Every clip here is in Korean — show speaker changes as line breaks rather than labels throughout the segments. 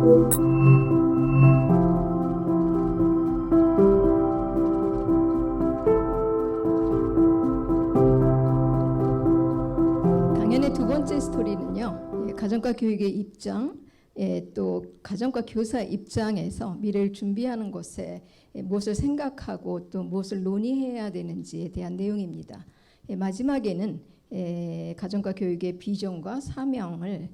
강연의 두 번째 스토리는요, 가정과 교육의 입장, 또 가정과 교사의 입장에서 미래를 준비하는 것에 무엇을 생각하고 또 무엇을 논의해야 되는지에 대한 내용입니다. 마지막에는 가정과 교육의 비전과 사명을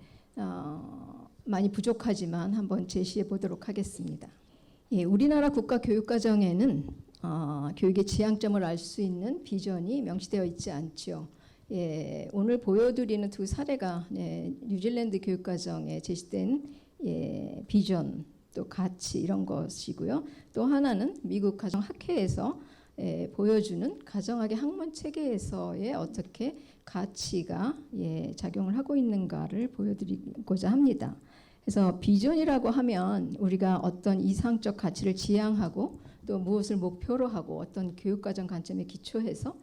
많이 부족하지만 한번 제시해 보도록 하겠습니다. 우리나라 국가교육과정에는 교육의 지향점을 알 수 있는 비전이 명시되어 있지 않죠. 오늘 보여드리는 두 사례가 뉴질랜드 교육과정에 제시된 비전 또 가치 이런 것이고요. 또 하나는 미국 가정학회에서 보여주는 가정학의 학문 체계에서의 어떻게 가치가 작용을 하고 있는가를 보여드리고자 합니다. 그래서 비전이라고 하면 우리가 어떤 이상적 가치를 지향하고 또 무엇을 목표로 하고 어떤 교육과정 관점에 기초해서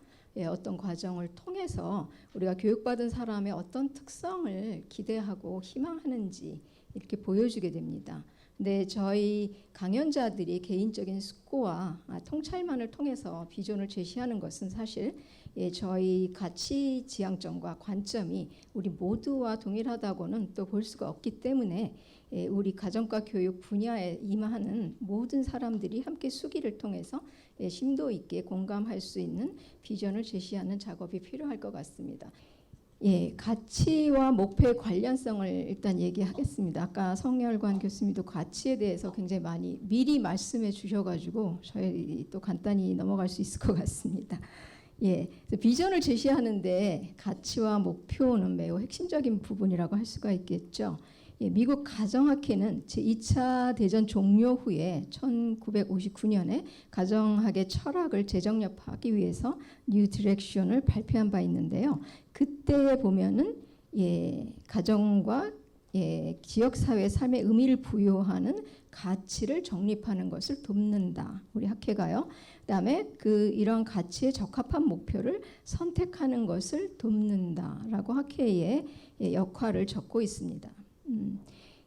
어떤 과정을 통해서 우리가 교육받은 사람의 어떤 특성을 기대하고 희망하는지 이렇게 보여주게 됩니다. 근데 저희 강연자들이 개인적인 숙고와 통찰만을 통해서 비전을 제시하는 것은 사실 저희 가치 지향점과 관점이 우리 모두와 동일하다고는 또 볼 수가 없기 때문에 우리 가정과 교육 분야에 임하는 모든 사람들이 함께 수기를 통해서 심도 있게 공감할 수 있는 비전을 제시하는 작업이 필요할 것 같습니다. 가치와 목표의 관련성을 일단 얘기하겠습니다. 아까 성열관 교수님도 가치에 대해서 굉장히 많이 미리 말씀해 주셔가지고 저희 또 간단히 넘어갈 수 있을 것 같습니다. 비전을 제시하는데 가치와 목표는 매우 핵심적인 부분이라고 할 수가 있겠죠. 미국 가정학회는 제2차 대전 종료 후에 1959년에 가정학의 철학을 재정립하기 위해서 뉴 디렉션을 발표한 바 있는데요. 그때 보면은 가정과 지역사회 삶의 의미를 부여하는 가치를 정립하는 것을 돕는다. 우리 학회가요. 그다음에 이런 가치에 적합한 목표를 선택하는 것을 돕는다라고 학회의 역할을 적고 있습니다.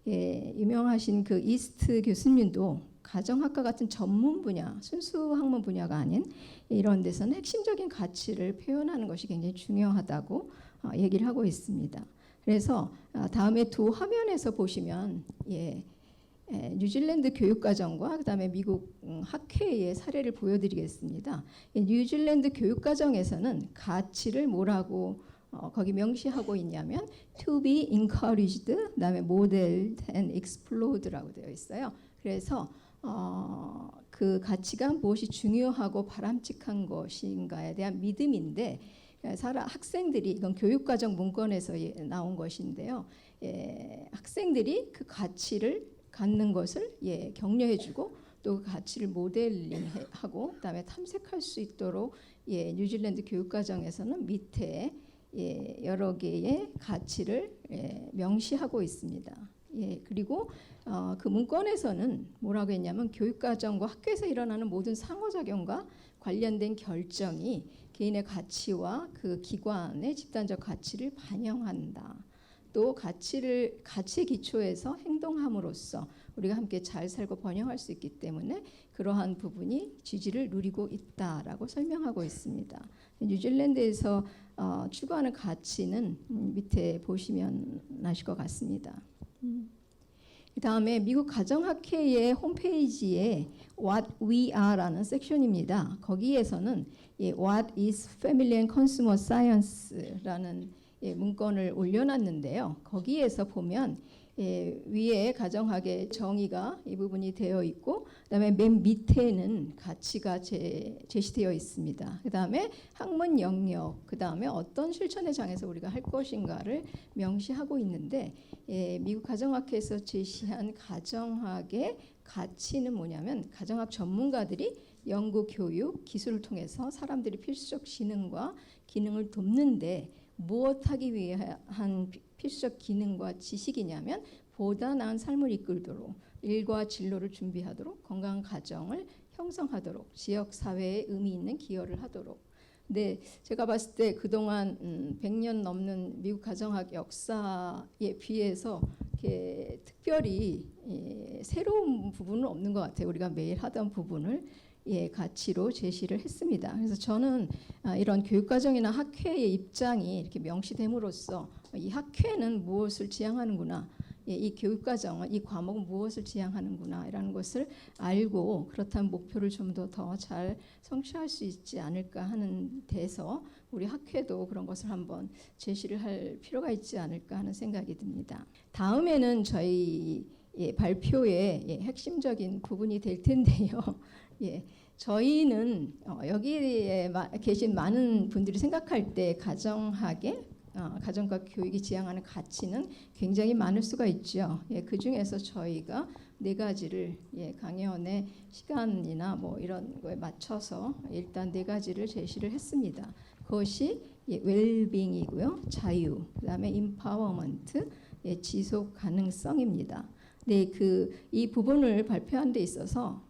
유명하신 그 이스트 교수님도 가정학과 같은 전문 분야, 순수 학문 분야가 아닌 이런 데서는 핵심적인 가치를 표현하는 것이 굉장히 중요하다고 얘기를 하고 있습니다. 그래서 다음에 두 화면에서 보시면 뉴질랜드 교육과정과 그다음에 미국 학회의 사례를 보여드리겠습니다. 뉴질랜드 교육과정에서는 가치를 뭐라고 거기 명시하고 있냐면 to be encouraged, 그다음에 modeled and explored라고 되어 있어요. 그래서 그 가치가 무엇이 중요하고 바람직한 것인가에 대한 믿음인데 학생들이 이건 교육과정 문건에서 나온 것인데요. 학생들이 그 가치를 갖는 것을 격려해주고 또 그 가치를 모델링하고 그다음에 탐색할 수 있도록 뉴질랜드 교육과정에서는 밑에 여러 개의 가치를 명시하고 있습니다. 그리고 그 문건에서는 뭐라고 했냐면 교육과정과 학교에서 일어나는 모든 상호작용과 관련된 결정이 개인의 가치와 그 기관의 집단적 가치를 반영한다. 또 가치에 기초해서 행동함으로써 우리가 함께 잘 살고 번영할 수 있기 때문에 그러한 부분이 지지를 누리고 있다라고 설명하고 있습니다. 뉴질랜드에서 추구하는 가치는 밑에 보시면 아실 것 같습니다. 그다음에 미국 가정학회의 홈페이지에 What We Are라는 섹션입니다. 거기에서는 What is Family and Consumer Science라는 문건을 올려놨는데요. 거기에서 보면 위에 가정학의 정의가 이 부분이 되어 있고 그다음에 맨 밑에는 가치가 제시되어 있습니다. 그다음에 학문 영역, 그다음에 어떤 실천의 장에서 우리가 할 것인가를 명시하고 있는데 미국 가정학회에서 제시한 가정학의 가치는 뭐냐면 가정학 전문가들이 연구, 교육, 기술을 통해서 사람들이 필수적 지능과 기능을 돕는데 무엇하기 위한 필수적 기능과 지식이냐면 보다 나은 삶을 이끌도록 일과 진로를 준비하도록 건강한 가정을 형성하도록 지역 사회에 의미 있는 기여를 하도록. 근데 제가 봤을 때 그동안 100년 넘는 미국 가정학 역사에 비해서 이렇게 특별히 새로운 부분은 없는 것 같아요. 우리가 매일 하던 부분을 가치로 제시를 했습니다. 그래서 저는 이런 교육과정이나 학회의 입장이 이렇게 명시됨으로써 이 학회는 무엇을 지향하는구나, 이 교육과정은, 이 과목은 무엇을 지향하는구나 이라는 것을 알고, 그렇다면 목표를 좀 더 잘 성취할 수 있지 않을까 하는 데서 우리 학회도 그런 것을 한번 제시를 할 필요가 있지 않을까 하는 생각이 듭니다. 다음에는 저희 발표의 핵심적인 부분이 될 텐데요. 저희는 여기에 계신 많은 분들이 생각할 때 가정과 교육이 지향하는 가치는 굉장히 많을 수가 있죠. 그 중에서 저희가 4가지를 강연의 시간이나 뭐 이런 거에 맞춰서 일단 4가지를 제시를 했습니다. 그것이 웰빙이고요, 자유, 그다음에 임파워먼트, 지속 가능성입니다. 네, 이 부분을 발표한 데 있어서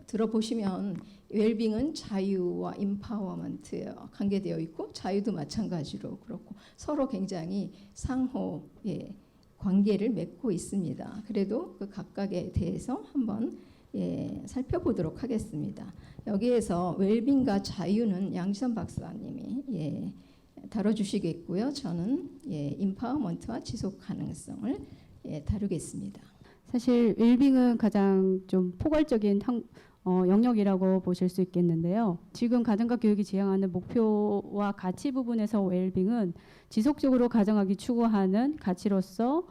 들어보시면 웰빙은 자유와 임파워먼트에 관계되어 있고, 자유도 마찬가지로 그렇고 서로 굉장히 상호 관계를 맺고 있습니다. 그래도 그 각각에 대해서 한번 살펴보도록 하겠습니다. 여기에서 웰빙과 자유는 양지선 박사님이 다뤄주시겠고요. 저는 임파워먼트와 지속 가능성을 다루겠습니다.
사실 웰빙은 가장 좀 포괄적인 영역이라고 보실 수 있겠는데요. 지금 가정과 교육이 지향하는 목표와 가치 부분에서 웰빙은 지속적으로 가정학이 추구하는 가치로서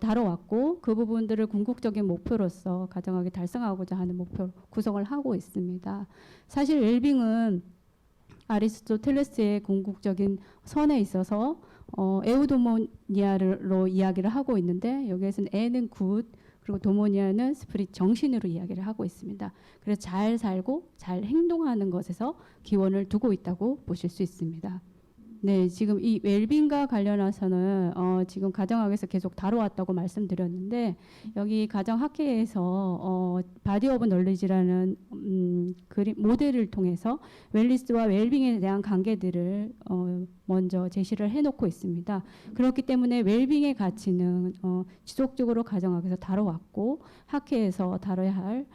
다뤄왔고, 그 부분들을 궁극적인 목표로서 가정학이 달성하고자 하는 목표로 구성을 하고 있습니다. 사실 웰빙은 아리스토텔레스의 궁극적인 선에 있어서 에우도모니아로 이야기를 하고 있는데, 여기에서는 에는 굿, 그리고 도모니아는 스피릿, 정신으로 이야기를 하고 있습니다. 그래서 잘 살고 잘 행동하는 것에서 기원을 두고 있다고 보실 수 있습니다. 네, 지금 이 웰빙과 관련해서는 지금 가정학에서 계속 다뤄왔다고 말씀드렸는데, 여기 가정학회에서 바디 오브 널리지라는 모델을 통해서 웰리스와 웰빙에 대한 관계들을 먼저 제시를 해놓고 있습니다. 그렇기 때문에 웰빙의 가치는 지속적으로 가정학에서 다뤄왔고, 학회에서 다뤄야 할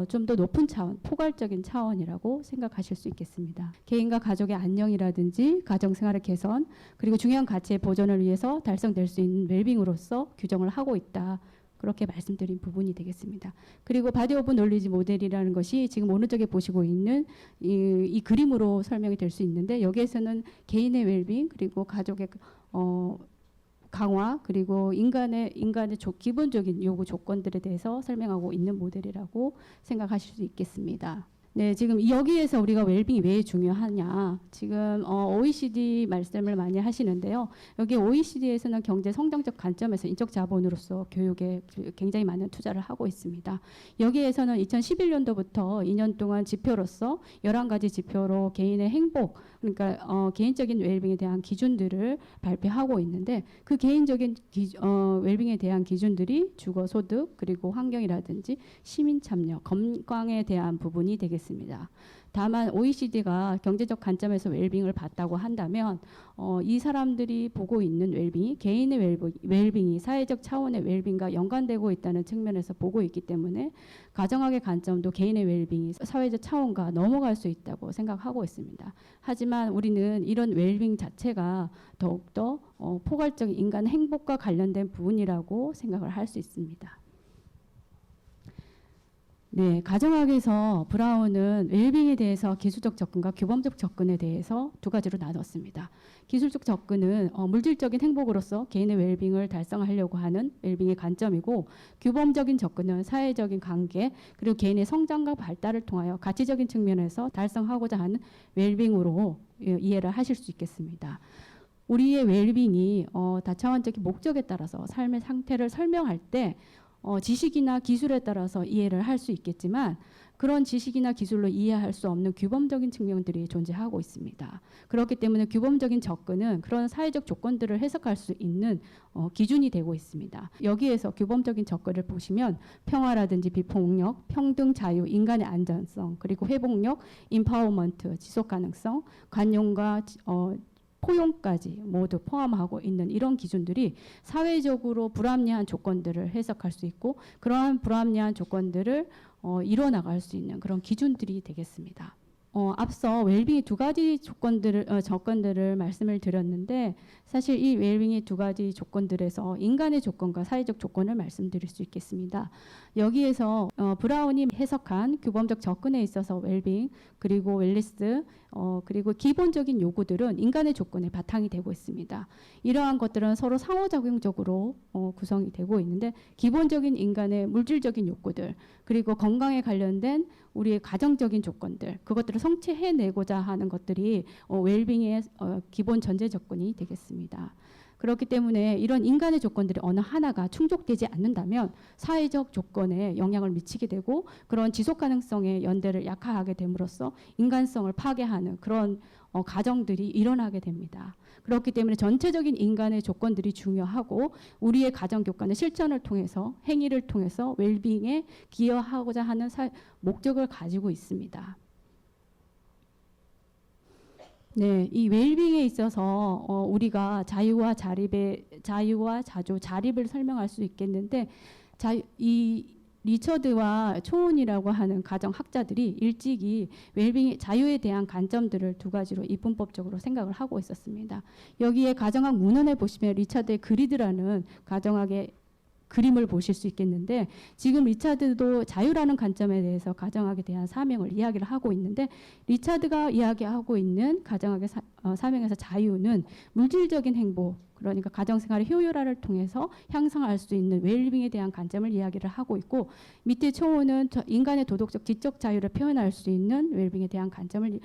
좀 더 높은 차원, 포괄적인 차원이라고 생각하실 수 있겠습니다. 개인과 가족의 안녕이라든지 가정생활의 개선, 그리고 중요한 가치의 보존을 위해서 달성될 수 있는 웰빙으로서 규정을 하고 있다. 그렇게 말씀드린 부분이 되겠습니다. 그리고 바디 오브 놀리지 모델이라는 것이 지금 오른쪽에 보시고 있는 이 그림으로 설명이 될 수 있는데, 여기에서는 개인의 웰빙, 그리고 가족의 강화, 그리고 인간의 기본적인 요구 조건들에 대해서 설명하고 있는 모델이라고 생각하실 수 있겠습니다. 네, 지금 여기에서 우리가 웰빙이 왜 중요하냐, 지금 OECD 말씀을 많이 하시는데요. 여기 OECD에서는 경제 성장적 관점에서 인적 자본으로서 교육에 굉장히 많은 투자를 하고 있습니다. 여기에서는 2011년도부터 2년 동안 지표로서 11가지 지표로 개인의 행복, 그러니까 개인적인 웰빙에 대한 기준들을 발표하고 있는데, 그 개인적인 웰빙에 대한 기준들이 주거, 소득, 그리고 환경이라든지 시민 참여, 건강에 대한 부분이 되겠습니다. 다만 OECD가 경제적 관점에서 웰빙을 봤다고 한다면 이 사람들이 보고 있는 웰빙이, 개인의 웰빙이 사회적 차원의 웰빙과 연관되고 있다는 측면에서 보고 있기 때문에 가정학의 관점도 개인의 웰빙이 사회적 차원과 넘어갈 수 있다고 생각하고 있습니다. 하지만 우리는 이런 웰빙 자체가 더욱더 포괄적인 인간 행복과 관련된 부분이라고 생각을 할 수 있습니다. 네, 가정학에서 브라운은 웰빙에 대해서 기술적 접근과 규범적 접근에 대해서 2가지로 나눴습니다. 기술적 접근은 물질적인 행복으로서 개인의 웰빙을 달성하려고 하는 웰빙의 관점이고, 규범적인 접근은 사회적인 관계, 그리고 개인의 성장과 발달을 통하여 가치적인 측면에서 달성하고자 하는 웰빙으로 이해를 하실 수 있겠습니다. 우리의 웰빙이 다차원적인 목적에 따라서 삶의 상태를 설명할 때 지식이나 기술에 따라서 이해를 할 수 있겠지만, 그런 지식이나 기술로 이해할 수 없는 규범적인 측면들이 존재하고 있습니다. 그렇기 때문에 규범적인 접근은 그런 사회적 조건들을 해석할 수 있는 기준이 되고 있습니다. 여기에서 규범적인 접근을 보시면 평화라든지 비폭력, 평등, 자유, 인간의 안전성, 그리고 회복력, 임파워먼트, 지속 가능성, 관용과 포용까지 모두 포함하고 있는 이런 기준들이 사회적으로 불합리한 조건들을 해석할 수 있고 그러한 불합리한 조건들을 이뤄나갈 수 있는 그런 기준들이 되겠습니다. 앞서 웰빙의 두 가지 조건들을 말씀을 드렸는데 사실 이 웰빙의 두 가지 조건들에서 인간의 조건과 사회적 조건을 말씀드릴 수 있겠습니다. 여기에서 브라운이 해석한 규범적 접근에 있어서 웰빙 그리고 웰리스 그리고 기본적인 요구들은 인간의 조건의 바탕이 되고 있습니다. 이러한 것들은 서로 상호작용적으로 구성이 되고 있는데 기본적인 인간의 물질적인 욕구들 그리고 건강에 관련된 우리의 가정적인 조건들 그것들을 성취해내고자 하는 것들이 웰빙의 기본 전제 조건이 되겠습니다. 그렇기 때문에 이런 인간의 조건들이 어느 하나가 충족되지 않는다면 사회적 조건에 영향을 미치게 되고 그런 지속 가능성의 연대를 약화하게 됨으로써 인간성을 파괴하는 그런 가정들이 일어나게 됩니다. 그렇기 때문에 전체적인 인간의 조건들이 중요하고 우리의 가정 교관의 실천을 통해서 행위를 통해서 웰빙에 기여하고자 하는 목적을 가지고 있습니다. 네, 이 웰빙에 있어서 우리가 자유와 자주 자립을 설명할 수 있겠는데 이 리처드와 초운이라고 하는 가정학자들이 일찍이 웰빙 자유에 대한 관점들을 두 가지로 이분법적으로 생각을 하고 있었습니다. 여기에 가정학 문헌에 보시면 리차드의 그리드라는 가정학의 그림을 보실 수 있겠는데 지금 리차드도 자유라는 관점에 대해서 가정학에 대한 사명을 이야기를 하고 있는데 리차드가 이야기하고 있는 가정학의 사명에서 자유는 물질적인 행복 그러니까 가정생활의 효율화를 통해서 향상할 수 있는 웰빙에 대한 관점을 이야기를 하고 있고 밑에 초호는 인간의 도덕적 지적 자유를 표현할 수 있는 웰빙에 대한 관점을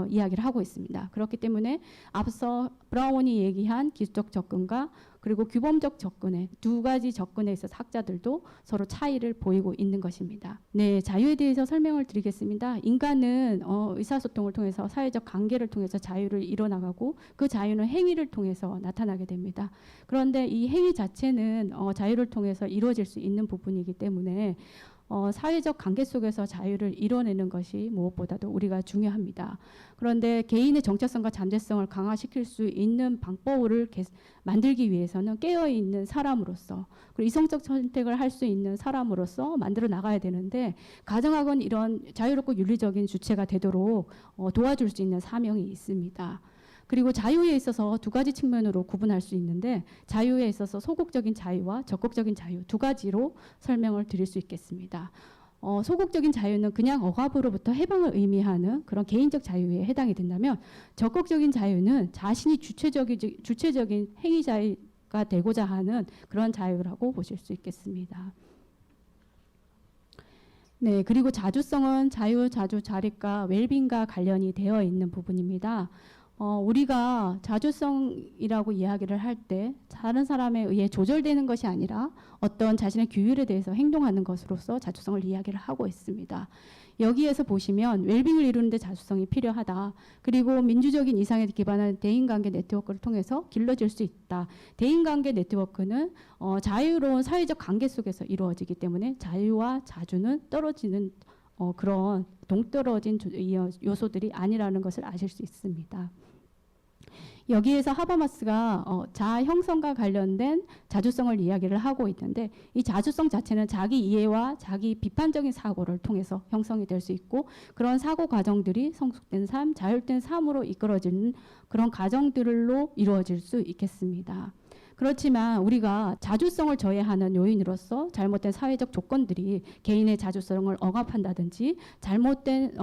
이야기를 하고 있습니다. 그렇기 때문에 앞서 브라운이 얘기한 기술적 접근과 그리고 규범적 접근의 두 가지 접근에 있어서 학자들도 서로 차이를 보이고 있는 것입니다. 네, 자유에 대해서 설명을 드리겠습니다. 인간은 의사소통을 통해서 사회적 관계를 통해서 자유를 이뤄나가고 그 자유는 행위를 통해서 나타나게 됩니다. 그런데 이 행위 자체는 자유를 통해서 이루어질 수 있는 부분이기 때문에 사회적 관계 속에서 자유를 이뤄내는 것이 무엇보다도 우리가 중요합니다. 그런데 개인의 정체성과 잠재성을 강화시킬 수 있는 방법을 만들기 위해서는 깨어있는 사람으로서 그리고 이성적 선택을 할 수 있는 사람으로서 만들어 나가야 되는데 가정학은 이런 자유롭고 윤리적인 주체가 되도록 도와줄 수 있는 사명이 있습니다. 그리고 자유에 있어서 두 가지 측면으로 구분할 수 있는데 자유에 있어서 소극적인 자유와 적극적인 자유 두 가지로 설명을 드릴 수 있겠습니다. 소극적인 자유는 그냥 억압으로부터 해방을 의미하는 그런 개인적 자유에 해당이 된다면 적극적인 자유는 자신이 주체적인 행위자가 되고자 하는 그런 자유라고 보실 수 있겠습니다. 네, 그리고 자주성은 자유, 자주, 자립과 웰빙과 관련이 되어 있는 부분입니다. 우리가 자주성이라고 이야기를 할 때 다른 사람에 의해 조절되는 것이 아니라 어떤 자신의 규율에 대해서 행동하는 것으로서 자주성을 이야기를 하고 있습니다. 여기에서 보시면 웰빙을 이루는데 자주성이 필요하다. 그리고 민주적인 이상에 기반한 대인관계 네트워크를 통해서 길러질 수 있다. 대인관계 네트워크는 자유로운 사회적 관계 속에서 이루어지기 때문에 자유와 자주는 떨어지는 그런 동떨어진 요소들이 아니라는 것을 아실 수 있습니다. 여기에서 하버마스가 자아 형성과 관련된 자주성을 이야기를 하고 있는데 이 자주성 자체는 자기 이해와 자기 비판적인 사고를 통해서 형성이 될 수 있고 그런 사고 과정들이 성숙된 삶, 자율된 삶으로 이끌어지는 그런 과정들로 이루어질 수 있겠습니다. 그렇지만 우리가 자주성을 저해하는 요인으로서 잘못된 사회적 조건들이 개인의 자주성을 억압한다든지 잘못된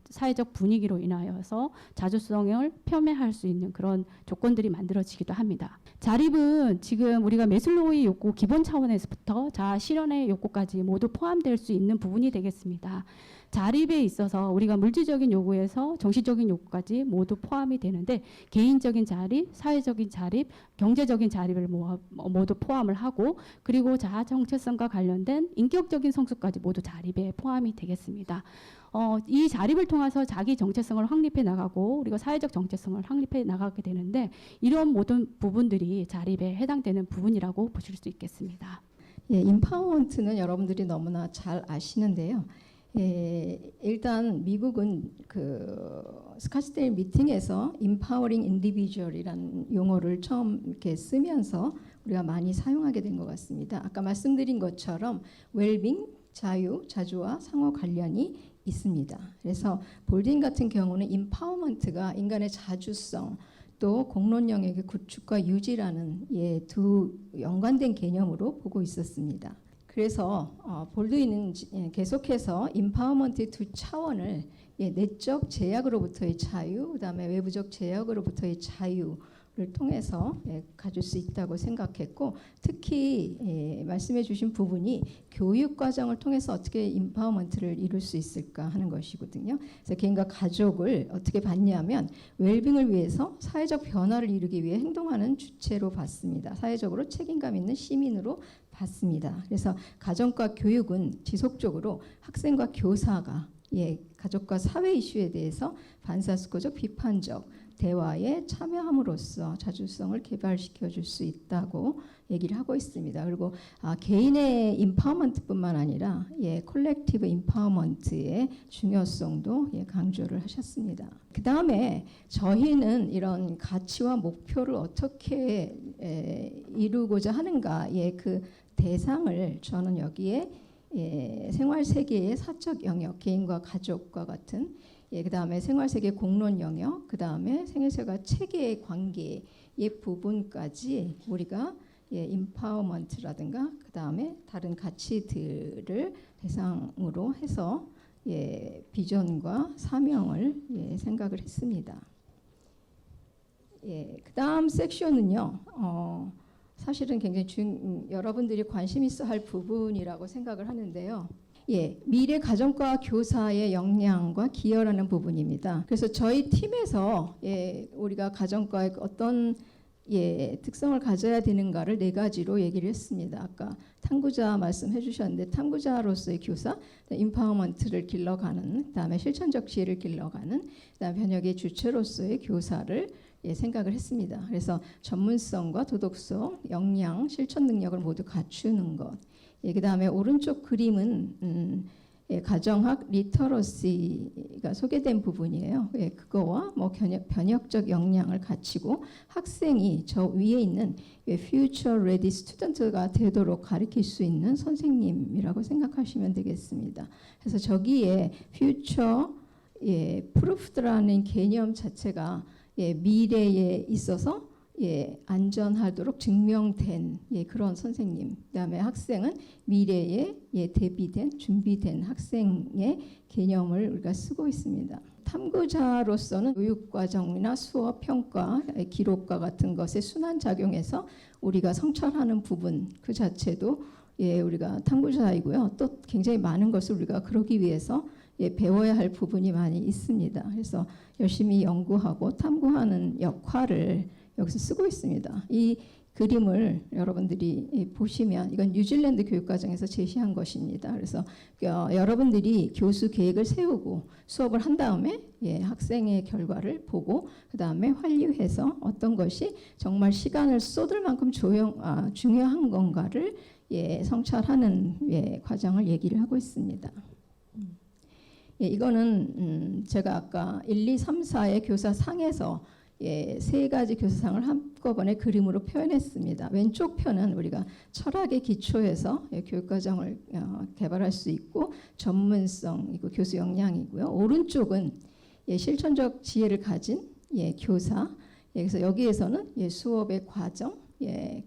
사회적 분위기로 인하여서 자주성을 폄훼할 수 있는 그런 조건들이 만들어지기도 합니다. 자립은 지금 우리가 메슬로우의 욕구 기본 차원에서부터 자아 실현의 욕구까지 모두 포함될 수 있는 부분이 되겠습니다. 자립에 있어서 우리가 물질적인 요구에서 정신적인 요구까지 모두 포함이 되는데 개인적인 자립, 사회적인 자립, 경제적인 자립을 모두 포함을 하고 그리고 자아 정체성과 관련된 인격적인 성숙까지 모두 자립에 포함이 되겠습니다. 이 자립을 통해서 자기 정체성을 확립해 나가고 그리고 사회적 정체성을 확립해 나가게 되는데 이런 모든 부분들이 자립에 해당되는 부분이라고 보실 수 있겠습니다.
예, 임파워먼트는 여러분들이 너무나 잘 아시는데요. 일단 미국은 그 스카츠데일 미팅에서 empowering individual이라는 용어를 처음 이렇게 쓰면서 우리가 많이 사용하게 된 것 같습니다. 아까 말씀드린 것처럼 웰빙, 자유, 자주와 상호 관련이 있습니다. 그래서 볼딩 같은 경우는 empowerment가 인간의 자주성 또 공론 영역의 구축과 유지라는 두 연관된 개념으로 보고 있었습니다. 그래서 볼드윈은 계속해서 임파워먼트의 두 차원을 내적 제약으로부터의 자유, 그다음에 외부적 제약으로부터의 자유를 통해서 가질 수 있다고 생각했고, 특히 말씀해 주신 부분이 교육 과정을 통해서 어떻게 임파워먼트를 이룰 수 있을까 하는 것이거든요. 그래서 개인과 가족을 어떻게 봤냐면 웰빙을 위해서 사회적 변화를 이루기 위해 행동하는 주체로 봤습니다. 사회적으로 책임감 있는 시민으로 봤습니다. 그래서 가정과 교육은 지속적으로 학생과 교사가 가족과 사회 이슈에 대해서 반사스코적 비판적 대화에 참여함으로써 자주성을 개발시켜 줄 수 있다고 얘기를 하고 있습니다. 그리고 개인의 임파워먼트뿐만 아니라 콜렉티브 임파워먼트의 중요성도 강조를 하셨습니다. 그 다음에 저희는 이런 가치와 목표를 어떻게 이루고자 하는가 그 대상을 저는 여기에 생활 세계의 사적 영역, 개인과 가족과 같은 그 다음에 생활 세계 공론 영역, 그 다음에 생활세계와 체계의 관계의 부분까지 우리가 임파워먼트라든가 그 다음에 다른 가치들을 대상으로 해서 비전과 사명을 생각을 했습니다. 그 다음 섹션은요. 사실은 굉장히 여러분들이 관심 있어 할 부분이라고 생각을 하는데요. 미래 가정과 교사의 역량과 기여라는 부분입니다. 그래서 저희 팀에서 우리가 가정과의 어떤 특성을 가져야 되는가를 4가지로 얘기를 했습니다. 아까 탐구자 말씀해 주셨는데 탐구자로서의 교사, 임파워먼트를 길러가는, 그다음에 실천적 지혜를 길러가는, 그다음에 변혁의 주체로서의 교사를 생각을 했습니다. 그래서 전문성과 도덕성, 역량, 실천 능력을 모두 갖추는 것. 그다음에 오른쪽 그림은 가정학 리터러시가 소개된 부분이에요. 그거와 변혁적 역량을 갖추고 학생이 저 위에 있는 future ready student가 되도록 가르칠 수 있는 선생님이라고 생각하시면 되겠습니다. 그래서 저기에 future proof라는 개념 자체가 미래에 있어서 안전하도록 증명된 그런 선생님, 그다음에 학생은 미래에 대비된 준비된 학생의 개념을 우리가 쓰고 있습니다. 탐구자로서는 교육과정이나 수업, 평가, 기록과 같은 것에 순환작용해서 우리가 성찰하는 부분 그 자체도 우리가 탐구자이고요. 또 굉장히 많은 것을 우리가 그러기 위해서 배워야 할 부분이 많이 있습니다. 그래서 열심히 연구하고 탐구하는 역할을 여기서 쓰고 있습니다. 이 그림을 여러분들이 보시면 이건 뉴질랜드 교육과정에서 제시한 것입니다. 그래서 여러분들이 교수 계획을 세우고 수업을 한 다음에 학생의 결과를 보고 그 다음에 환류해서 어떤 것이 정말 시간을 쏟을 만큼 중요한 건가를 성찰하는 과정을 얘기를 하고 있습니다. 이거는 제가 아까 1, 2, 3, 4의 교사상에서 3가지 교사상을 한꺼번에 그림으로 표현했습니다. 왼쪽 편은 우리가 철학의 기초에서 교육과정을 개발할 수 있고 전문성이고 교수 역량이고요. 오른쪽은 실천적 지혜를 가진 교사. 그래서 여기에서는 수업의 과정을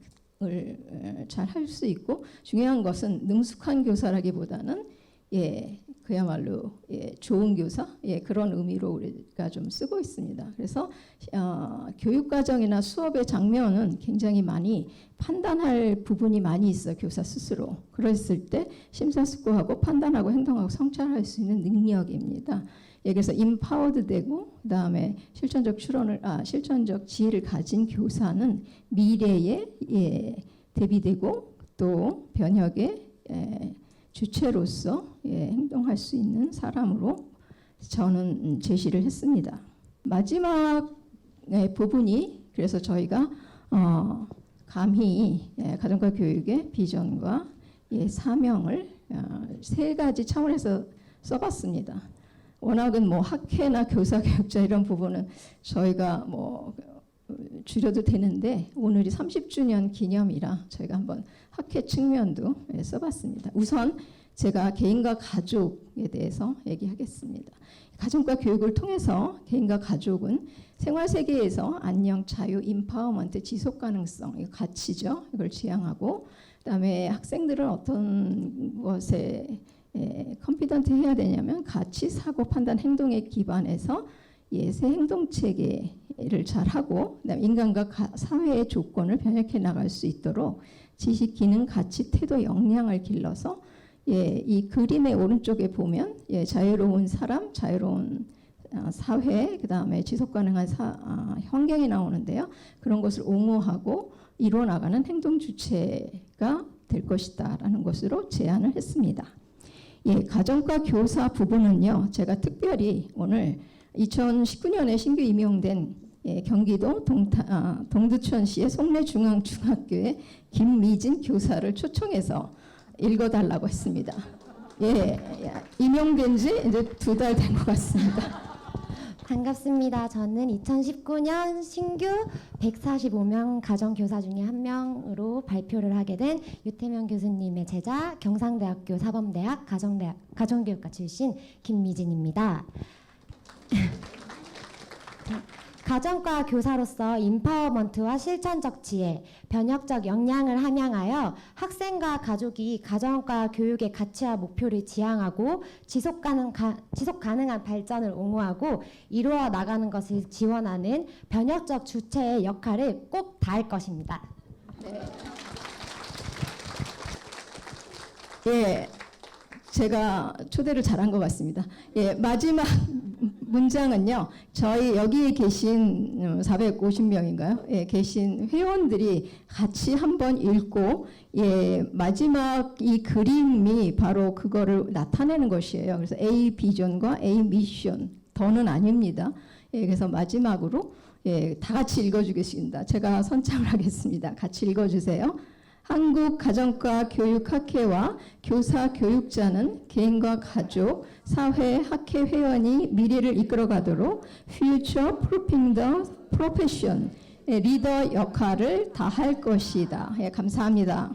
잘 할 수 있고 중요한 것은 능숙한 교사라기보다는 그야말로 좋은 교사 그런 의미로 우리가 좀 쓰고 있습니다. 그래서 교육과정이나 수업의 장면은 굉장히 많이 판단할 부분이 많이 있어요. 교사 스스로. 그랬을 때 심사숙고하고 판단하고 행동하고 성찰할 수 있는 능력입니다. 그래서 임파워드 되고 그다음에 실천적 지혜를 가진 교사는 미래에 대비되고 또 변혁의 주체로서 행동할 수 있는 사람으로 저는 제시를 했습니다. 마지막 부분이 그래서 저희가 감히 가정과 교육의 비전과 사명을 3가지 차원에서 써봤습니다. 워낙은 뭐 학회나 교사 교육자 이런 부분은 저희가 뭐 줄여도 되는데 오늘이 30주년 기념이라 저희가 한번 학회 측면도 써봤습니다. 우선 제가 개인과 가족에 대해서 얘기하겠습니다. 가정과 교육을 통해서 개인과 가족은 생활 세계에서 안녕, 자유, 임파워먼트, 지속 가능성, 이 가치죠. 이걸 지향하고 그다음에 학생들은 어떤 것에 컨피던트 해야 되냐면 가치, 사고, 판단, 행동에 기반해서 새 행동 체계를 잘하고 그다음에 인간과 사회의 조건을 변혁해 나갈 수 있도록 지식, 기능, 가치, 태도, 역량을 길러서 이 그림의 오른쪽에 보면 자유로운 사람, 자유로운 사회, 그 다음에 지속 가능한 환경이 나오는데요. 그런 것을 옹호하고 이루어 나가는 행동 주체가 될 것이다라는 것으로 제안을 했습니다. 가정과 교사 부분은요, 제가 특별히 오늘 2019년에 신규 임용된 경기도 동두천시의 송내중앙중학교의 김미진 교사를 초청해서 읽어달라고 했습니다. 임용된 지 이제 2달 된 것 같습니다.
반갑습니다. 저는 2019년 신규 145명 가정교사 중에 한 명으로 발표를 하게 된 유태명 교수님의 제자 경상대학교 사범대학 가정교육과 출신 김미진입니다. 가정과 교사로서 임파워먼트와 실천적 지혜, 변혁적 역량을 함양하여 학생과 가족이 가정과 교육의 가치와 목표를 지향하고 지속 가능한 발전을 옹호하고 이루어 나가는 것을 지원하는 변혁적 주체의 역할을 꼭 다할 것입니다.
제가 초대를 잘한 것 같습니다. 마지막 문장은요. 저희 여기에 계신 450명인가요? 계신 회원들이 같이 한번 읽고 마지막 이 그림이 바로 그거를 나타내는 것이에요. 그래서 A 비전과 A 미션 더는 아닙니다. 그래서 마지막으로 다 같이 읽어주겠습니다. 제가 선창을 하겠습니다. 같이 읽어주세요. 한국 가정과 교육학회와 교사 교육자는 개인과 가족, 사회, 학회 회원이 미래를 이끌어가도록 Future Proofing the Profession 리더 역할을 다할 것이다. 감사합니다.